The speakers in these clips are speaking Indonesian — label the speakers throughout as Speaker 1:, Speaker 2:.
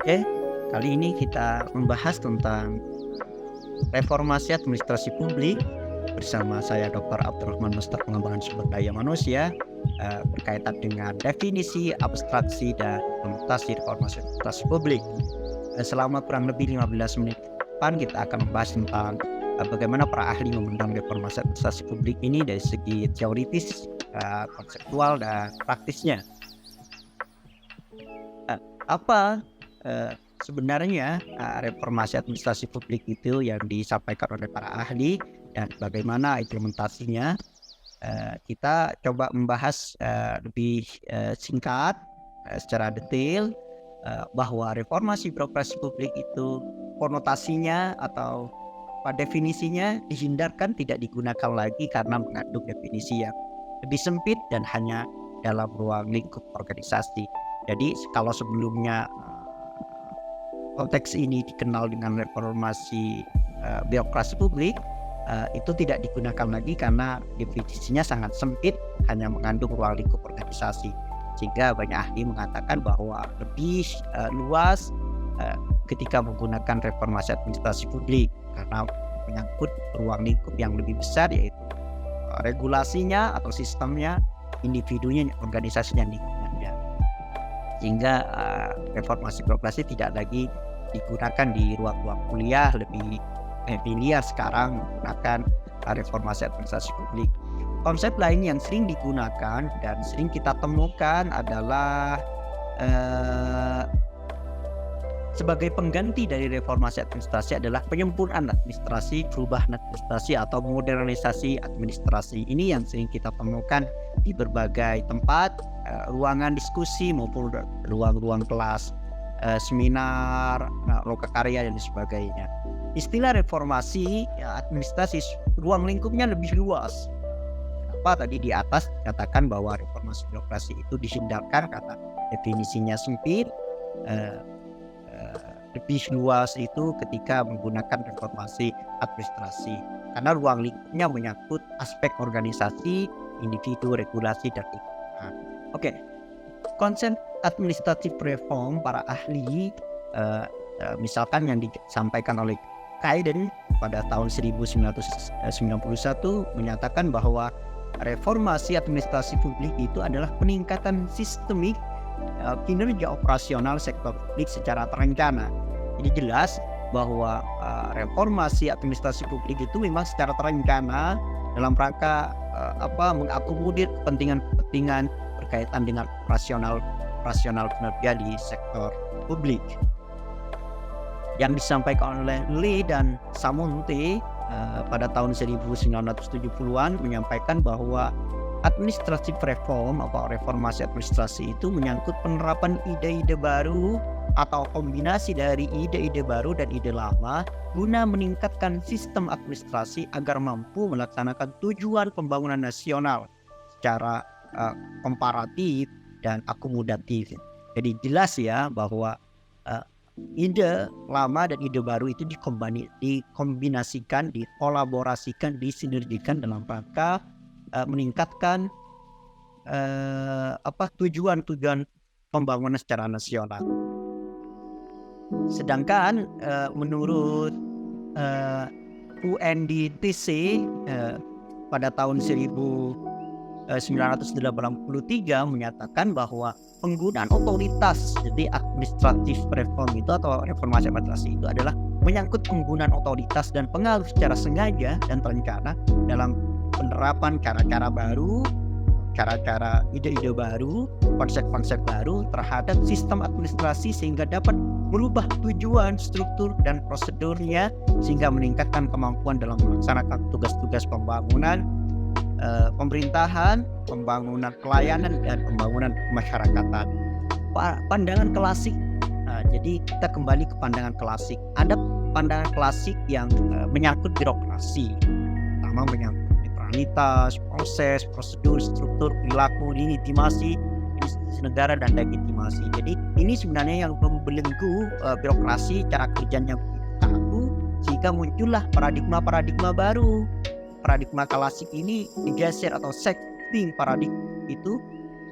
Speaker 1: Oke, kali ini kita membahas tentang reformasi administrasi publik bersama saya Dr. Abdurrahman Mustaq, pengembangan sumber daya manusia, berkaitan dengan definisi, abstraksi, dan implementasi reformasi administrasi publik. Selama kurang lebih 15 menit depan kita akan membahas tentang bagaimana para ahli memandang reformasi administrasi publik ini dari segi teoritis, konseptual, dan praktisnya. Apa sebenarnya reformasi administrasi publik itu yang disampaikan oleh para ahli dan bagaimana implementasinya? Kita coba membahas lebih singkat, secara detail, bahwa reformasi birokrasi publik itu konotasinya atau definisinya dihindarkan tidak digunakan lagi karena mengandung definisi yang lebih sempit dan hanya dalam ruang lingkup organisasi. Jadi kalau sebelumnya konteks ini dikenal dengan reformasi birokrasi publik, itu tidak digunakan lagi karena definisinya sangat sempit, hanya mengandung ruang lingkup organisasi. Sehingga banyak ahli mengatakan bahwa lebih luas ketika menggunakan reformasi administrasi publik karena menyangkut ruang lingkup yang lebih besar, yaitu regulasinya atau sistemnya, individunya, organisasinya, lingkungannya. Sehingga reformasi birokrasi tidak lagi digunakan di ruang-ruang kuliah, lebih familiar sekarang menggunakan reformasi administrasi publik. Konsep lain yang sering digunakan dan sering kita temukan adalah sebagai pengganti dari reformasi administrasi adalah penyempurnaan administrasi, perubahan administrasi, atau modernisasi administrasi. Ini yang sering kita temukan di berbagai tempat, ruangan diskusi maupun ruang-ruang kelas, seminar, lokakarya, dan sebagainya. Istilah reformasi administrasi, ruang lingkupnya lebih luas. Kenapa tadi di atas dikatakan bahwa reformasi birokrasi itu dihindarkan karena definisinya sempit, lebih luas itu ketika menggunakan reformasi administrasi karena ruang lingkupnya menyangkut aspek organisasi, individu, regulasi, dan lingkungan. Oke, konsep administratif reform para ahli, misalkan yang disampaikan oleh Kayden pada tahun 1991 menyatakan bahwa reformasi administrasi publik itu adalah peningkatan sistemik kinerja operasional sektor publik secara terencana. Jadi jelas bahwa reformasi administrasi publik itu memang secara terencana dalam rangka mengakomodir kepentingan berkaitan dengan operasional kinerja di sektor publik. Yang disampaikan oleh Lee dan Samonte pada tahun 1970-an menyampaikan bahwa administratif reform atau reformasi administrasi itu menyangkut penerapan ide-ide baru atau kombinasi dari ide-ide baru dan ide lama guna meningkatkan sistem administrasi agar mampu melaksanakan tujuan pembangunan nasional secara komparatif dan akomodatif. Jadi jelas ya bahwa ide lama dan ide baru itu dikombinasikan, dikolaborasikan, disinergikan dalam rangka meningkatkan tujuan pembangunan secara nasional. Sedangkan menurut UNDTC pada tahun 1983 menyatakan bahwa penggunaan otoritas, jadi administratif reform itu atau reformasi administrasi itu adalah menyangkut penggunaan otoritas dan pengaruh secara sengaja dan terencana dalam penerapan cara-cara baru, cara-cara ide-ide baru, konsep-konsep baru terhadap sistem administrasi sehingga dapat merubah tujuan, struktur, dan prosedurnya sehingga meningkatkan kemampuan dalam melaksanakan tugas-tugas pembangunan pemerintahan, pembangunan pelayanan, dan pembangunan masyarakatan. Pandangan klasik. Jadi kita kembali ke pandangan klasik. Ada pandangan klasik yang menyangkut birokrasi, pertama menyangkut netralitas, proses, prosedur, struktur, perilaku, legitimasi negara, dan legitimasi. Jadi ini sebenarnya yang membelenggu birokrasi, cara kerjanya kaku, sehingga muncullah paradigma baru. Paradigma klasik ini digeser atau shifting paradigma itu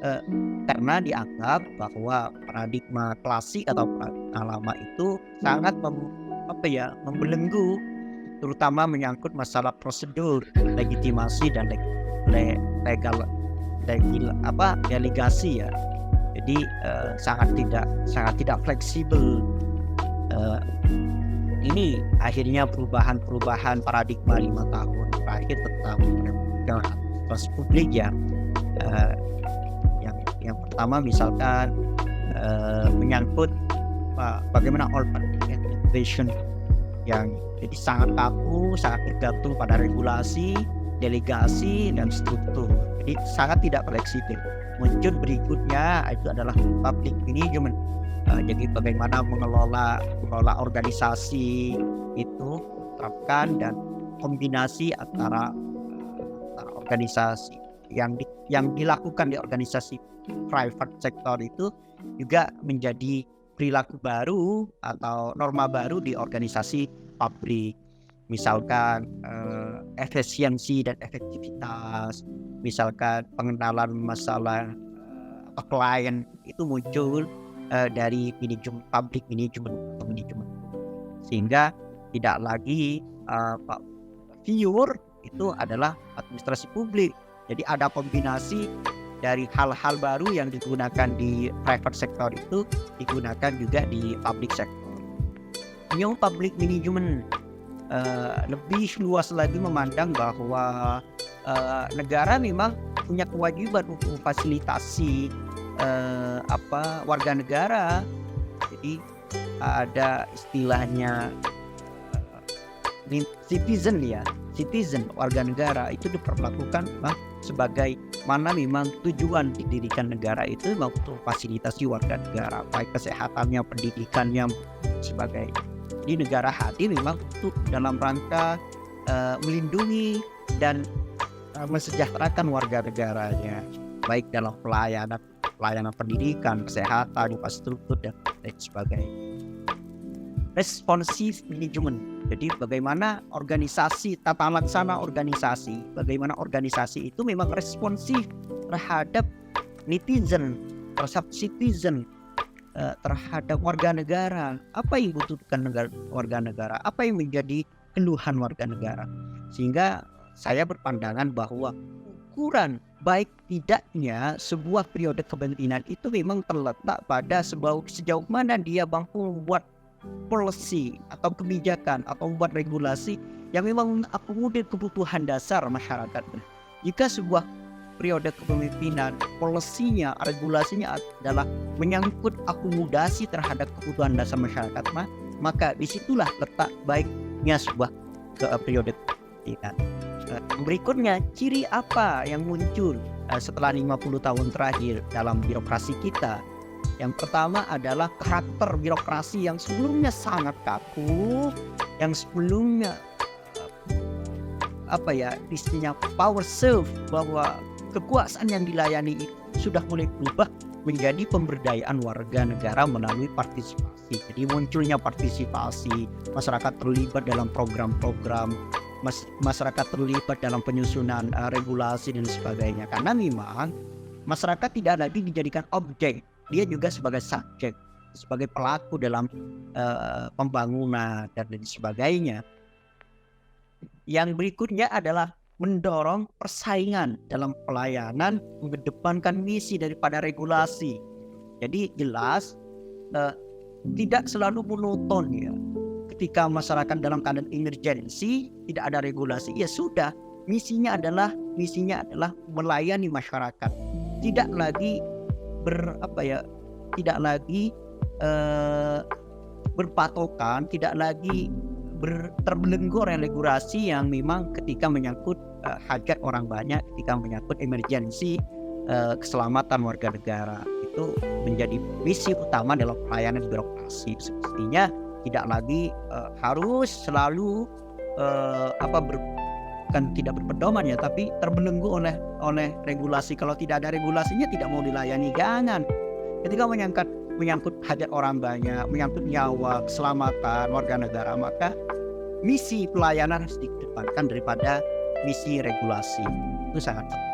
Speaker 1: eh, karena dianggap bahwa paradigma klasik atau paradigma lama itu sangat membelenggu, terutama menyangkut masalah prosedur, legitimasi dan legal delegasi ya. Jadi sangat tidak fleksibel. Ini akhirnya perubahan paradigma 5 tahun terakhir tentang administrasi publik ya. Yang pertama misalkan menyangkut bagaimana urban innovation yang jadi sangat kaku, sangat tergantung pada regulasi, delegasi dan struktur. Jadi sangat tidak fleksibel. Muncul berikutnya itu adalah public management. Jadi bagaimana mengelola organisasi itu terapkan, dan kombinasi antara organisasi yang dilakukan di organisasi private sector itu juga menjadi perilaku baru atau norma baru di organisasi publik. Misalkan efisiensi dan efektivitas, misalkan pengenalan masalah klien itu muncul dari public management, sehingga tidak lagi pure itu adalah administrasi publik. Jadi ada kombinasi dari hal-hal baru yang digunakan di private sector itu digunakan juga di public sector. New public management lebih luas lagi memandang bahwa negara memang punya kewajiban untuk memfasilitasi warga negara. Jadi ada istilahnya citizen warga negara itu diperlakukan sebagai mana memang tujuan didirikan negara itu memang untuk fasilitasi warga negara, baik kesehatannya, pendidikannya, sebagainya. Jadi negara hadir memang untuk dalam rangka melindungi dan mensejahterakan warga negaranya, baik dalam pelayanan pendidikan, kesehatan, infrastruktur dan lain sebagainya. Responsive management. Jadi bagaimana tata laksana organisasi, bagaimana organisasi itu memang responsif terhadap netizen, terhadap citizen, terhadap warga negara. Apa yang dibutuhkan warga negara, apa yang menjadi keluhan warga negara. Sehingga saya berpandangan bahwa ukuran baik tidaknya sebuah periode kepemimpinan itu memang terletak pada sejauh mana dia mampu membuat policy atau kebijakan atau membuat regulasi yang memang mengakomodir kebutuhan dasar masyarakat. Jika sebuah periode kepemimpinan polisinya, regulasinya adalah menyangkut akomodasi terhadap kebutuhan dasar masyarakat, maka disitulah letak baiknya sebuah periode kepemimpinan. Berikutnya, ciri apa yang muncul setelah 50 tahun terakhir dalam birokrasi kita? Yang pertama adalah karakter birokrasi yang sebelumnya sangat kaku, yang sebelumnya istilahnya power serve, bahwa kekuasaan yang dilayani itu sudah mulai berubah menjadi pemberdayaan warga negara melalui partisipasi. Jadi munculnya partisipasi, masyarakat terlibat dalam program-program, masyarakat terlibat dalam penyusunan regulasi dan sebagainya. Karena memang masyarakat tidak lagi dijadikan objek, dia juga sebagai subjek, sebagai pelaku dalam pembangunan dan lain sebagainya. Yang berikutnya adalah mendorong persaingan dalam pelayanan, mengedepankan misi daripada regulasi. Jadi jelas tidak selalu monoton ya. Ketika masyarakat dalam keadaan emergensi, tidak ada regulasi, ya sudah, misinya adalah melayani masyarakat. Tidak lagi berpatokan, tidak lagi terbelenggu oleh regulasi yang memang ketika menyangkut hajat orang banyak, ketika menyangkut emergensi keselamatan warga negara, itu menjadi misi utama dalam pelayanan birokrasi. Semestinya tidak lagi harus selalu tidak berpedoman ya, tapi terbelenggu oleh regulasi. Kalau tidak ada regulasinya tidak mau dilayani, jangan. Ketika menyangkut hajat orang banyak, menyangkut nyawa, keselamatan warga negara, maka misi pelayanan harus dikedepankan daripada misi regulasi. Itu sangat penting.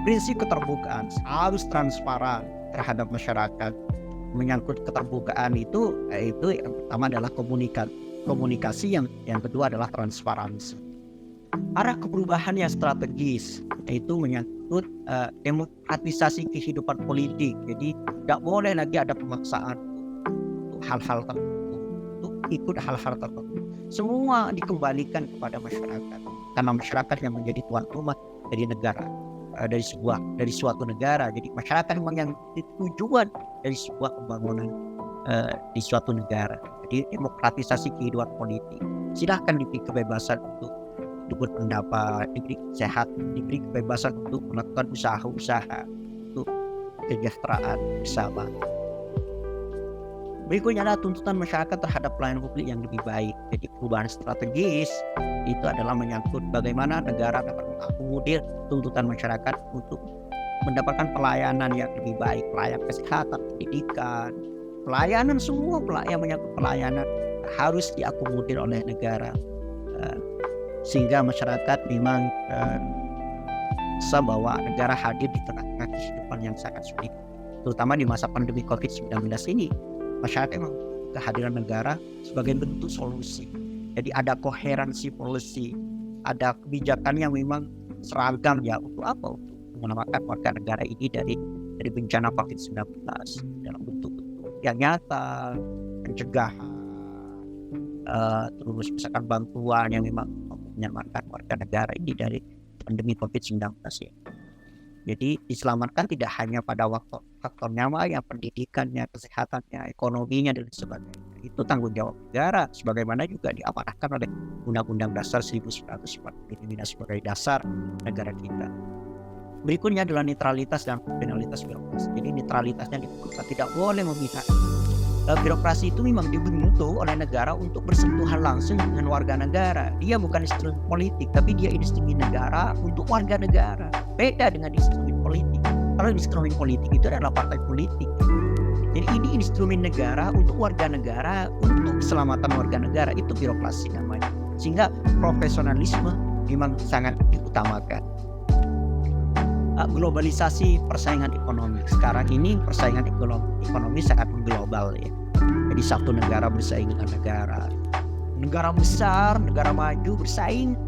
Speaker 1: Prinsip keterbukaan harus transparan terhadap masyarakat. Menyangkut keterbukaan itu yang pertama adalah komunikasi, yang kedua adalah transparansi. Arah perubahan yang strategis yaitu menyangkut demokratisasi kehidupan politik. Jadi tidak boleh lagi ada pemaksaan untuk hal-hal tertentu, untuk ikut hal-hal tertentu. Semua dikembalikan kepada masyarakat, karena masyarakat yang menjadi tuan rumah dari negara, dari suatu negara. Jadi masyarakat memang yang tujuan dari sebuah pembangunan di suatu negara. Jadi demokratisasi kehidupan politik. Silahkan diberi kebebasan untuk berpendapat, diberi kesehatan, diberi kebebasan untuk melakukan usaha-usaha untuk kesejahteraan bersama. Berikutnya adalah tuntutan masyarakat terhadap pelayanan publik yang lebih baik. Jadi perubahan strategis itu adalah menyangkut bagaimana negara dapat mengakomodir tuntutan masyarakat untuk mendapatkan pelayanan yang lebih baik, pelayanan kesehatan, pendidikan, pelayanan semua yang menyangkut pelayanan harus diakomodir oleh negara, sehingga masyarakat memang bisa bahwa negara hadir di tengah-tengah kehidupan yang sangat sulit, terutama di masa pandemi COVID-19 ini. Masyarakat memang kehadiran negara sebagai bentuk solusi. Jadi ada koherensi policy, ada kebijakan yang memang seragam ya untuk apa? Untuk menyelamatkan warga negara ini dari bencana COVID-19 dalam bentuk-bentuk yang nyata, pencegahan, terus misalkan bantuan yang memang menyelamatkan warga negara ini dari pandemi COVID-19 ya. Jadi diselamatkan tidak hanya pada faktor nyawa, yang pendidikannya, kesehatannya, ekonominya dan sebagainya. Itu tanggung jawab negara, sebagaimana juga diamanahkan oleh Undang-Undang Dasar 1945 sebagai dasar negara kita. Berikutnya adalah netralitas dan penalitas birokrasi. Jadi netralitasnya dibutuhkan, tidak boleh memihak. Birokrasi itu memang dibentuk oleh negara untuk bersentuhan langsung dengan warga negara. Dia bukan instrumen politik, tapi dia instrumen negara untuk warga negara. Beda dengan instrumen politik. Kalau instrumen politik itu adalah partai politik. Jadi ini instrumen negara untuk warga negara, untuk keselamatan warga negara. Itu birokrasi namanya. Sehingga profesionalisme memang sangat diutamakan. Globalisasi persaingan ekonomi. Sekarang ini persaingan ekonomi sangat mengglobal ya. Jadi satu negara bersaing dengan negara besar, negara maju bersaing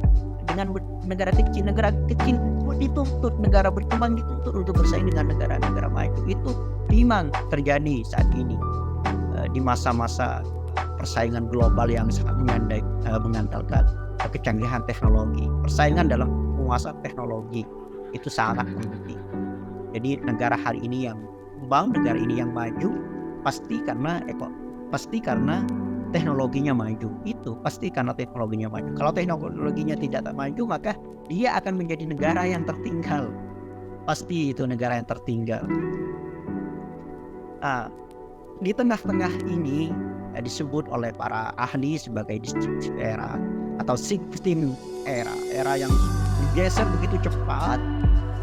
Speaker 1: dengan negara kecil. Negara kecil dituntut, negara berkembang dituntut untuk bersaing dengan negara-negara maju. Itu memang terjadi saat ini di masa-masa persaingan global yang sangat mengandalkan kecanggihan teknologi. Persaingan dalam penguasaan teknologi itu sangat penting. Jadi negara hari ini yang kembang, negara ini yang maju, pasti karena teknologinya maju. Itu pasti karena teknologinya maju. Kalau teknologinya tidak maju, maka dia akan menjadi negara yang tertinggal. Pasti itu negara yang tertinggal. Di tengah-tengah ini disebut oleh para ahli sebagai disruptive era atau shifting era yang bergeser begitu cepat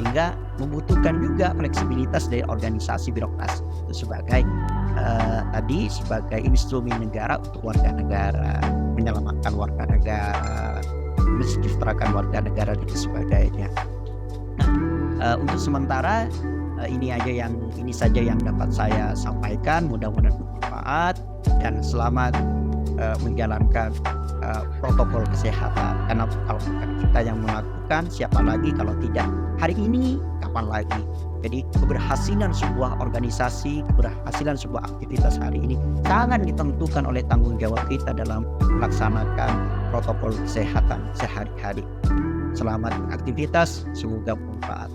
Speaker 1: sehingga membutuhkan juga fleksibilitas dari organisasi birokrasi itu sebagai instrumen negara untuk warga negara, menyelamatkan warga negara, mensejahterakan warga negara dan sebagainya. Untuk sementara ini saja yang dapat saya sampaikan. Mudah-mudahan bermanfaat dan selamat menjalankan protokol kesehatan. Karena kalau bukan kita yang melakukan, siapa lagi kalau tidak hari ini, kapan lagi? Jadi keberhasilan sebuah organisasi, keberhasilan sebuah aktivitas hari ini sangat ditentukan oleh tanggung jawab kita dalam melaksanakan protokol kesehatan sehari-hari. Selamat beraktivitas, semoga bermanfaat.